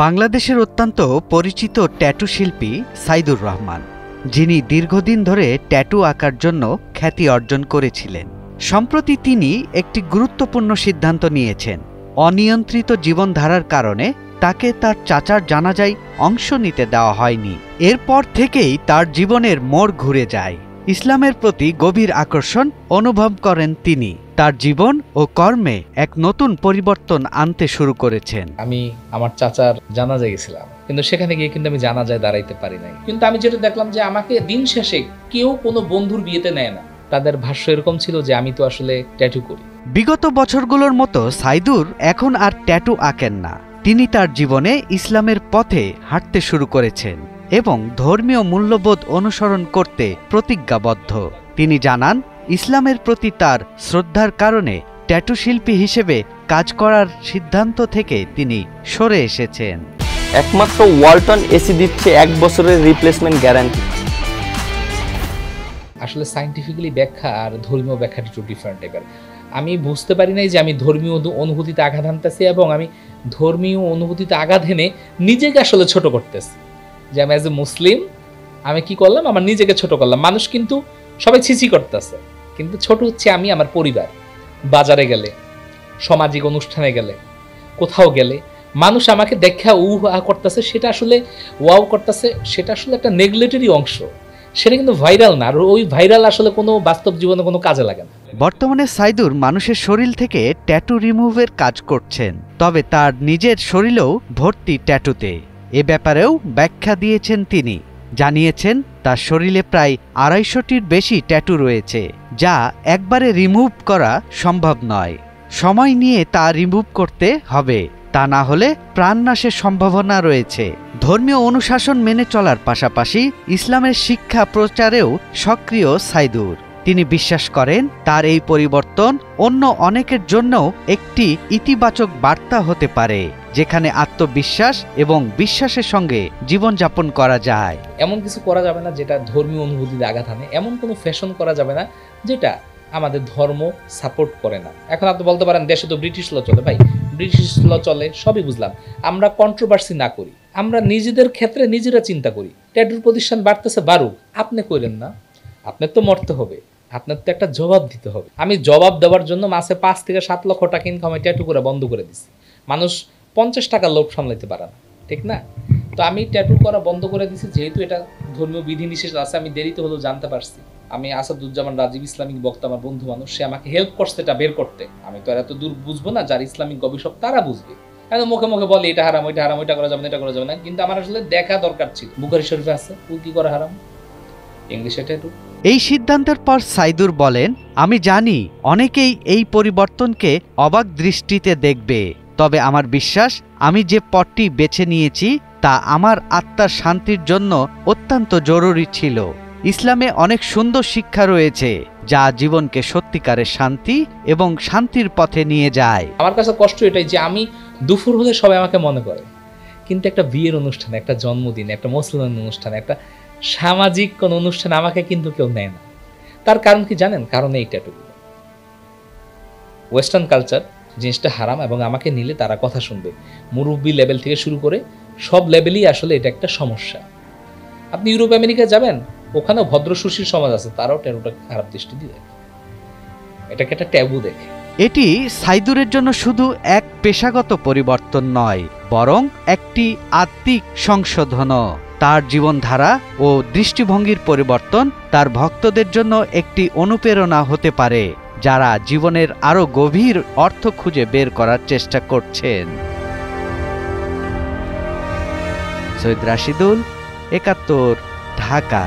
বাংলাদেশের অত্যন্ত পরিচিত ট্যাটু শিল্পী সাইদুর রহমান, যিনি দীর্ঘদিন ধরে ট্যাটু আঁকার জন্য খ্যাতি অর্জন করেছিলেন। সম্প্রতি তিনি একটি গুরুত্বপূর্ণ সিদ্ধান্ত নিয়েছেন। অনিয়ন্ত্রিত জীবনধারার কারণে তাকে তার চাচার জানাজায় অংশ নিতে দেওয়া হয়নি। এরপর থেকেই তার জীবনের মোড় ঘুরে যায়। ইসলামের প্রতি গভীর আকর্ষণ অনুভব করেন তিনি। তার জীবন ও কর্মে এক নতুন পরিবর্তন আনতে শুরু করেছেন। আমি আমার চাচার জানাজায় গেছিলাম, কিন্তু সেখানে গিয়ে কিন্তু আমি জানাজায় দাঁড়াইতে পারি নাই। কিন্তু আমি যেটা দেখলাম যে আমাকে দিন শেষে কেউ কোনো বন্ধুর বিয়েতে নেয় না। তাদের ভাষ্য এরকম ছিল যে আমি তো আসলে ট্যাটু করি। বিগত বছরগুলোর মতো সাইদুর এখন আর ট্যাটু আঁকেন না। তিনি তার জীবনে ইসলামের পথে হাঁটতে শুরু করেছেন এবং ধর্মীয় মূল্যবোধ অনুসরণ করতে প্রতিজ্ঞাবদ্ধ। তিনি জানান, ইসলামের প্রতি তার শ্রদ্ধার কারণে ট্যাটু শিল্পী হিসেবে কাজ করার সিদ্ধান্ত থেকে তিনি সরে এসেছেন। একমাত্র ওয়ালটন এসি দিচ্ছে 1 বছরের রিপ্লেসমেন্ট গ্যারান্টি। আসলে সায়েন্টিফিক্যালি ব্যাখ্যা আর ধর্মীয় ব্যাখ্যাটা একটু ডিফারেন্ট টাইপের। আমি বুঝতে পারি নাই যে আমি ধর্মীয় অনুভূতিতে আঘাত হানতেছি এবং আমি ধর্মীয় অনুভূতিতে আঘাত হেনে নিজেকে আসলে ছোট করতেছি। যে আমি অ্যাজ এ মুসলিম আমি কি করলাম, আমার নিজেকে ছোট করলাম। মানুষ কিন্তু সবাই ছিছি করতেছে, কিন্তু ছোট হচ্ছে আমি, আমার পরিবার। বাজারে গেলে, সামাজিক অনুষ্ঠানে গেলে, কোথাও গেলে মানুষ আমাকে দেখা উহা করতেছে, সেটা আসলে ওয়াও করতেছে, সেটা আসলে একটা নেগলেটরি অংশ। সেটা কিন্তু ভাইরাল না, আর ওই ভাইরাল আসলে কোনো বাস্তব জীবনে কোনো কাজে লাগে না। বর্তমানে সাইদুর মানুষের শরীর থেকে ট্যাটু রিমুভের কাজ করছেন, তবে তার নিজের শরীরেও ভর্তি ট্যাটুতে। এ ব্যাপারেও ব্যাখ্যা দিয়েছেন তিনি। জানিয়েছেন তার শরীরে প্রায় 250টির বেশি ট্যাটু রয়েছে, যা একবারে রিমুভ করা সম্ভব নয়। সময় নিয়ে তা রিমুভ করতে হবে, তা না হলে প্রাণনাশের সম্ভাবনা রয়েছে। ধর্মীয় অনুশাসন মেনে চলার পাশাপাশি ইসলামের শিক্ষা প্রচারেও সক্রিয় সাইদুর। তিনি বিশ্বাস করেন তার এই পরিবর্তন অন্য অনেকের জন্যও একটি ইতিবাচক বার্তা হতে পারে, যেখানে আত্মবিশ্বাস এবং বিশ্বাসের সঙ্গে জীবনযাপন করা যায়। এমন কিছু করা যাবে না যেটা ধর্মীয় অনুভূতিতে আঘাত হানে, এমন কোনো ফ্যাশন করা যাবে না যেটা আমাদের ধর্ম সাপোর্ট করে না। এখন আপনি বলতে পারেন দেশে তো ব্রিটিশ ল চলে। ভাই, ব্রিটিশ ল চলে, সবই বুঝলাম। আমরা কন্ট্রোভার্সি না করি, আমরা নিজেদের ক্ষেত্রে নিজেরা চিন্তা করি। ট্যাটুর প্রতিষ্ঠান বাড়তেছে, বাড়ুক, আপনি কইলেন না। আপনার তো মরতে হবে, আপনার তো একটা জবাব দিতে হবে। আমি জবাব দেওয়ার জন্য মাসে 5 থেকে 7 লক্ষ টাকা ইনকাম আমি ট্যাটু করে বন্ধ করে দিচ্ছি। মানুষ 50 টাকার লোভ সামলাইতে পারে না, ঠিক না? তো আমি ট্যাটু করা বন্ধ করে দিচ্ছি, যেহেতু এটা ধর্মীয় বিধিনিষেধ আছে। আমি দেরিতে হলেও জানতে পারছি। আমি আসাদুজ্জামান রাজীব, ইসলামিক বক্তা, আমার বন্ধু মানুষ, সে আমাকে হেল্প করছে এটা বের করতে। আমি তো আর এত দূর বুঝবো না, যারা ইসলামিক গবেষক তারা বুঝবে। মুখে মুখে বলে এটা হারাম, ওইটা হারাম, ওইটা করা যাবে না, এটা করা যাবে না, কিন্তু আমার আসলে দেখা দরকার ছিল। বুখারী শরীফে আছে কি করা হারাম, ইংলিশে ট্যাটু। এই সিদ্ধান্তের পর সাইদুর বলেন, আমি জানি অনেকেই এই পরিবর্তনকে অবাক দৃষ্টিতে দেখবে, তবে আমার বিশ্বাস আমি যে পথটি বেছে নিয়েছি তা আমার আত্মার শান্তির জন্য অত্যন্ত জরুরি ছিল। ইসলামে অনেক সুন্দর শিক্ষা রয়েছে যা জীবনকে সত্যিকারের শান্তি এবং শান্তির পথে নিয়ে যায়। আমার কাছে কষ্ট এটাই যে আমি দুপুর হলে সবাই আমাকে মনে করে, কিন্তু একটা বিয়ের অনুষ্ঠানে, একটা জন্মদিন, একটা মুসলমান অনুষ্ঠানে, একটা সামাজিক কোন অনুষ্ঠানে আমাকে কিন্তু কেউ নেয় না। তার কারণ কি জানেন? কারণ এই ট্যাটু। ওয়েস্টার্ন কালচার জিনিসটা হারাম এবং আমাকে নিলে তারা কথা শুনবে। মুরব্বী লেভেল থেকে শুরু করে সব লেভেলই আসলে এটা একটা সমস্যা। আপনি ইউরোপ আমেরিকা যাবেন, ওখানেও ভদ্র সুশীল সমাজ আছে, তারাও ট্যাটুটা খারাপ দৃষ্টি দিয়ে দেখে, এটাকে একটা ট্যাবু দেখে। এটি সাইদুরের জন্য শুধু এক পেশাগত পরিবর্তন নয়, বরং একটি আত্মিক সংশোধনও। তার জীবনধারা ও দৃষ্টিভঙ্গির পরিবর্তন তার ভক্তদের জন্য একটি অনুপ্রেরণা হতে পারে, যারা জীবনের আরও গভীর অর্থ খুঁজে বের করার চেষ্টা করছেন। সৈয়দ রাশিদুল, ৭১, ঢাকা।